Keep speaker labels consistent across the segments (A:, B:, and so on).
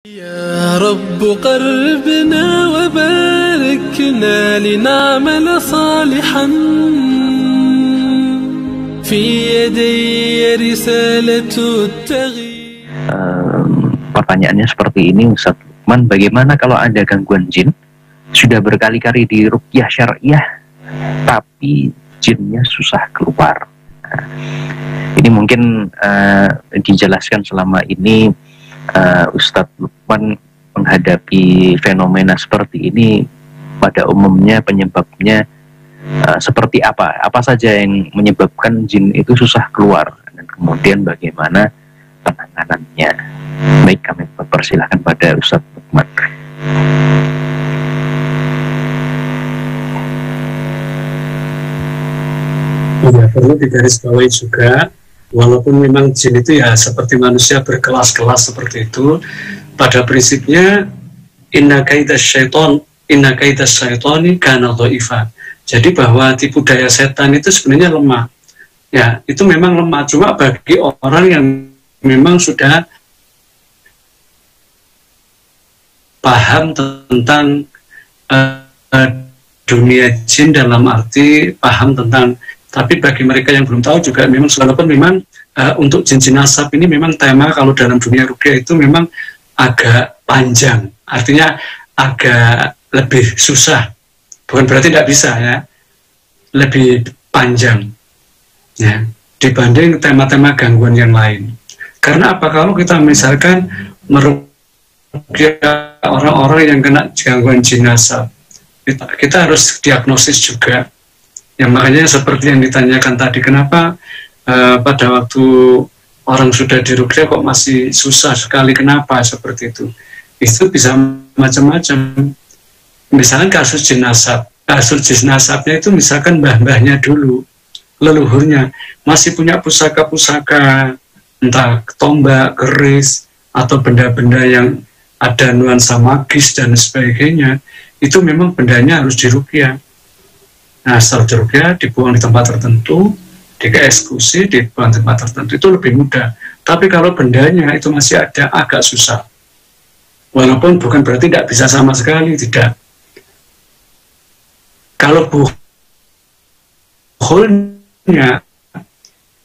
A: يا رب قربنا وباركنا لنعمل صالحا في يدي رسالة التغيير.
B: Pertanyaannya seperti ini, Ustaz Lukman, bagaimana kalau ada gangguan jin? Sudah berkali-kali di ruqyah syariah, tapi jinnya susah keluar. Ini mungkin dijelaskan selama ini Ustadz Lukman menghadapi fenomena seperti ini pada umumnya penyebabnya seperti apa? Apa saja yang menyebabkan jin itu susah keluar, dan kemudian bagaimana penanganannya? Baik, kami persilahkan pada Ustadz Lukman.
C: Ya, perlu digarisbawahi juga, walaupun memang jin itu ya seperti manusia berkelas-kelas seperti itu, pada prinsipnya inna kaidas syaitani kana dhaifa. Jadi bahwa tipu daya setan itu sebenarnya lemah. Ya, itu memang lemah, cuma bagi orang yang memang sudah paham tentang dunia jin, dalam arti paham tentang. Tapi bagi mereka yang belum tahu juga memang, walaupun memang untuk jin-jin nasab ini memang tema kalau dalam dunia ruqyah itu memang agak panjang, artinya agak lebih susah, bukan berarti tidak bisa ya, lebih panjang ya dibanding tema-tema gangguan yang lain. Karena apa, kalau kita misalkan meruqyah orang-orang yang kena gangguan jin nasab, kita harus diagnosis juga. Ya, makanya seperti yang ditanyakan tadi, kenapa pada waktu orang sudah diruqyah kok masih susah sekali, kenapa seperti itu? Itu bisa macam-macam. Misalkan kasus jin nasabnya itu misalkan mbah-mbahnya dulu, leluhurnya masih punya pusaka-pusaka, entah tombak, keris, atau benda-benda yang ada nuansa magis dan sebagainya, itu memang bendanya harus diruqyah. Nah, setelah diruqyah dibuang di tempat tertentu, dieksekusi, dibuang di tempat tertentu, itu lebih mudah. Tapi kalau bendanya itu masih ada, agak susah. Walaupun bukan berarti tidak bisa sama sekali, tidak. Kalau buholnya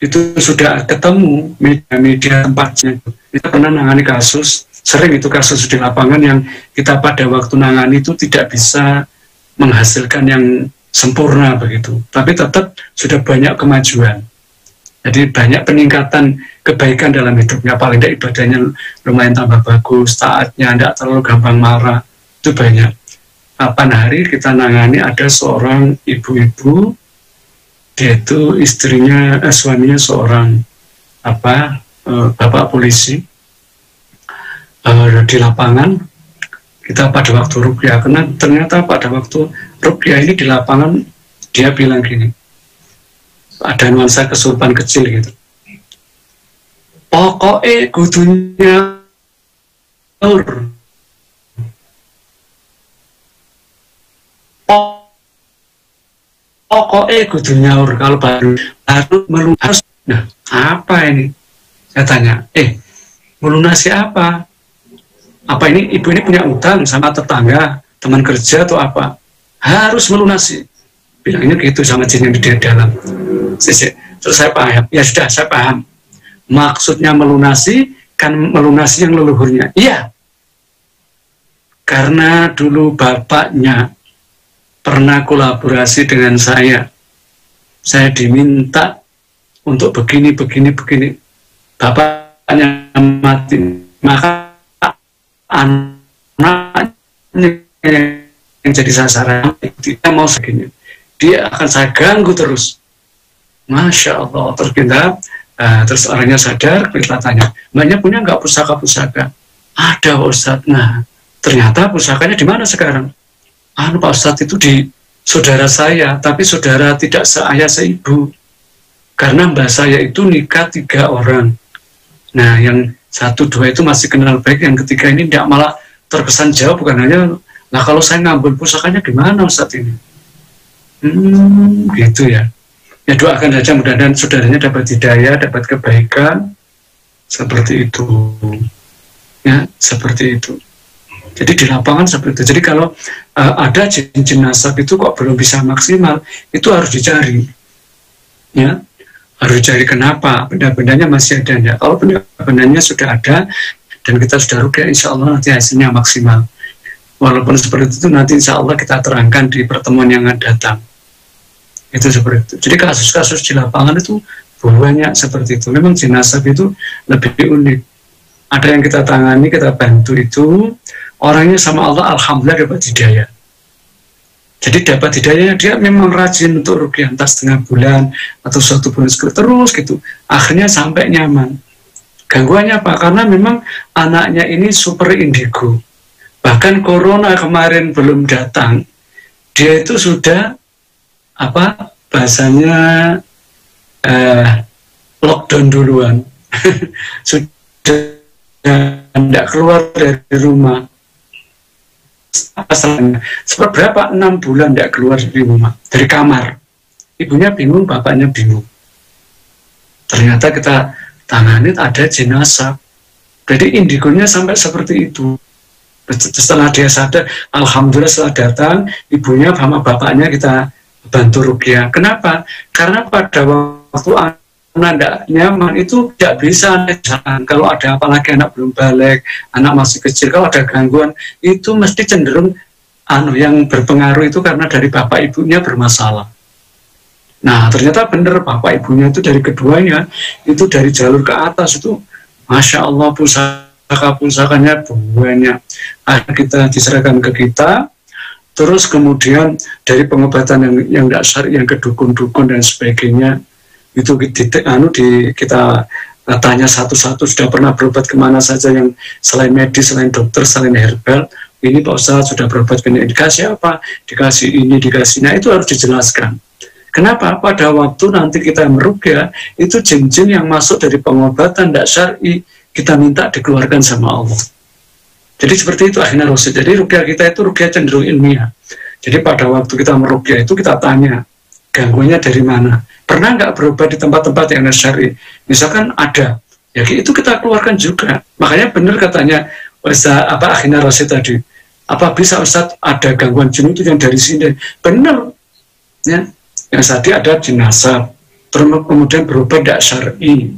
C: itu sudah ketemu media-media tempatnya, kita pernah nangani kasus, sering itu kasus di lapangan yang kita pada waktu nangani itu tidak bisa menghasilkan yang sempurna begitu, tapi tetap sudah banyak kemajuan. Jadi banyak peningkatan kebaikan dalam hidupnya, paling tidak ibadahnya lumayan tambah bagus, taatnya tidak terlalu gampang marah, itu banyak. Kapan hari kita nangani ada seorang ibu-ibu, dia itu istrinya, suaminya seorang bapak polisi di lapangan. Kita pada waktu ruqyah, karena ternyata pada waktu ruqyah ini di lapangan dia bilang gini, ada nuansa kesurupan kecil gitu. Pokoknya kudunya kalau baru melunasi. Nah, apa ini? Saya tanya, melunasi apa? Apa ini, ibu ini punya utang sama tetangga, teman kerja atau apa? Harus melunasi. Bilangnya gitu sama jin yang di dalam. Terus saya paham, ya sudah saya paham. Maksudnya melunasi, kan melunasi yang leluhurnya. Iya. Karena dulu bapaknya pernah kolaborasi dengan saya. Saya diminta untuk begini. Bapaknya mati. Maka anaknya yang jadi sasaran, dia mau segini, dia akan saya ganggu terus. Masya Allah, terus orangnya sadar, kita tanya, mbaknya punya nggak pusaka-pusaka? Ada, Pak Ustadz. Nah, ternyata pusakanya di mana sekarang? Pak Ustadz, itu di saudara saya, tapi saudara tidak seayah seibu, karena mbak saya itu nikah 3 orang. Nah, yang 1, 2 itu masih kenal baik, yang ketiga ini tidak, malah terkesan jauh, bukan hanya, nah kalau saya ngambil pusakanya gimana Ustadz ini? Gitu ya. Ya doakan saja mudah-mudahan saudaranya dapat hidayah, dapat kebaikan, seperti itu. Ya, seperti itu. Jadi di lapangan seperti itu. Jadi kalau ada jin nasab itu kok belum bisa maksimal, itu harus dicari. Ya, harus dicari kenapa benda-bendanya masih ada enggak. Kalau benda-bendanya sudah ada dan kita sudah rukyah, insya Allah nanti hasilnya maksimal. Walaupun seperti itu nanti insya Allah kita terangkan di pertemuan yang akan datang. Itu seperti itu. Jadi kasus-kasus di lapangan itu banyak seperti itu. Memang jin nasab itu lebih unik. Ada yang kita tangani, kita bantu itu, orangnya sama Allah alhamdulillah dapat hidayah. Jadi dapat hidayahnya, dia memang rajin untuk rukyah entah setengah bulan atau 1 bulan sekali terus gitu. Akhirnya sampai nyaman. Gangguannya apa? Karena memang anaknya ini super indigo. Bahkan corona kemarin belum datang, dia itu sudah apa bahasanya lockdown duluan. Sudah tidak keluar dari rumah. Asalnya seberapa 6 bulan tidak keluar dari rumah, dari kamar. Ibunya bingung, bapaknya bingung. Ternyata kita tangani ada jin nasab. Jadi indigonya sampai seperti itu. Setelah dia sadar, alhamdulillah setelah datang ibunya sama bapaknya kita bantu rukyah. Kenapa? Karena pada waktu anak tidak nyaman itu tidak bisa jalan. Kalau ada apalagi anak belum balik, anak masih kecil, kalau ada gangguan itu mesti cenderung yang berpengaruh itu karena dari bapak ibunya bermasalah. Nah ternyata benar bapak ibunya itu dari keduanya itu dari jalur ke atas itu masya Allah pusakanya banyak. Kita diserahkan ke kita. Terus kemudian dari pengobatan yang tidak syar'i, yang ke dukun-dukun dan sebagainya itu kita tanya satu-satu sudah pernah berobat kemana saja yang selain medis, selain dokter, selain herbal. Ini Pak Ustadz sudah berobat ke dikasih apa? Dikasih ini, dikasih. Nah itu harus dijelaskan. Kenapa? Pada waktu nanti kita merukyah itu jin-jin yang masuk dari pengobatan tidak syar'i kita minta dikeluarkan sama Allah. Jadi seperti itu akhirnya Rasul. Jadi rukyah kita itu rukyah cenderung ilmiah. Jadi pada waktu kita merukyah itu kita tanya gangguannya dari mana. Pernah nggak berobat di tempat-tempat yang syar'i? Misalkan ada, ya itu kita keluarkan juga. Makanya benar katanya akhirnya Rasul tadi. Apa bisa Ustaz ada gangguan jin itu yang dari sini? Benar. Ya. Yang tadi ada jin nasab. Terus kemudian berobat tidak syar'i.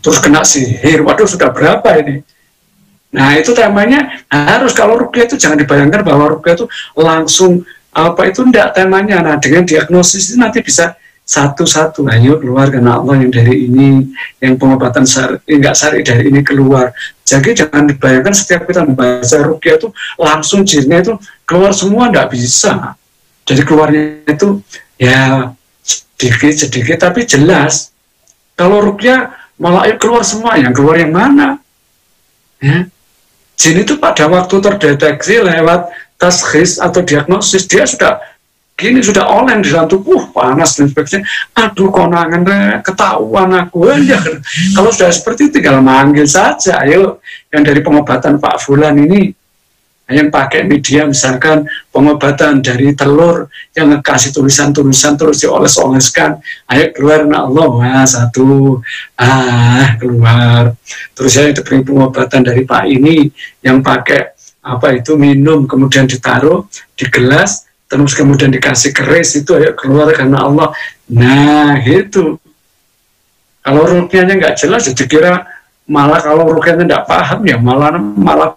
C: Terus kena sihir. Waduh sudah berapa ini? Nah itu temanya harus kalau rukyah itu jangan dibayangkan bahwa rukyah itu langsung apa itu tidak temanya. Nah dengan diagnosis itu nanti bisa satu-satu, ayo keluar karena Allah yang dari ini, yang pengobatan enggak syar'i dari ini keluar. Jadi jangan dibayangkan setiap kita membaca rukyah itu langsung jinnya itu keluar semua, enggak bisa. Jadi keluarnya itu ya sedikit tapi jelas. Kalau rukyah malah keluar semua, yang keluar yang mana? Ya. Jin itu pada waktu terdeteksi lewat taskhis atau diagnosis dia sudah gini sudah oleng di dalam tubuh panas dan sebagainya. Aduh konangan ketahuan aku ya. Kalau sudah seperti itu tinggal manggil saja. Ayo yang dari pengobatan Pak Fulan ini yang pakai media misalkan pengobatan dari telur yang ngasih tulisan-tulisan terus dioles-oleskan. Ayo keluar Allah satu keluar. Terus saya diberi pengobatan dari Pak ini yang pakai apa itu minum kemudian ditaruh di gelas terus kemudian dikasih keris itu ayo keluar karena Allah. Nah gitu. Kalau rukyahnya nggak jelas jadi kira malah kalau rukyahnya nggak paham ya malah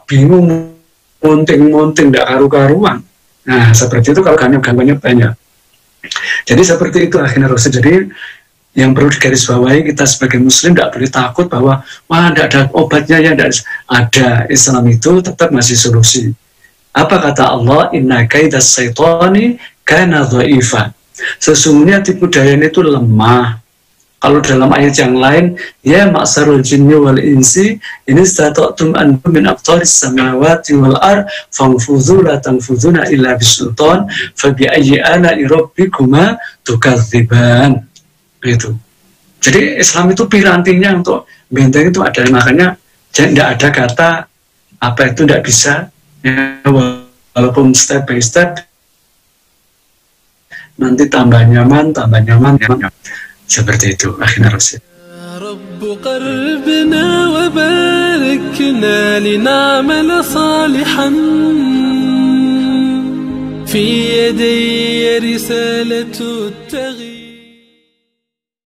C: bingung munting nggak karu-karuan. Nah seperti itu kalau gangguannya banyak. Jadi seperti itu akhirnya Rasul. Jadi yang perlu digarisbawahi kita sebagai muslim tidak boleh takut bahwa wah tidak ada obatnya ya ada. Islam itu tetap masih solusi. Apa kata Allah? Inna kaidas syaitani kana dha'ifa. Sesungguhnya tipu daya itu lemah. Kalau dalam ayat yang lain, ya ma'sarul jinni wal insi ini stata'tum an min aqtaris samawati wal ar fanfudhu la tanfudhuna illa bisultan fa bi ayyi ala'i rabbikuma tukadziban. Gitu. Jadi Islam itu pirantinya untuk benteng itu ada, makanya tidak ada kata apa itu tidak bisa. Ya, walaupun step by step nanti tambah nyaman seperti itu akhirnya Rasul.
A: رب قربنا وباركنا لنعمل صالحا في يدي رسالة التغيير.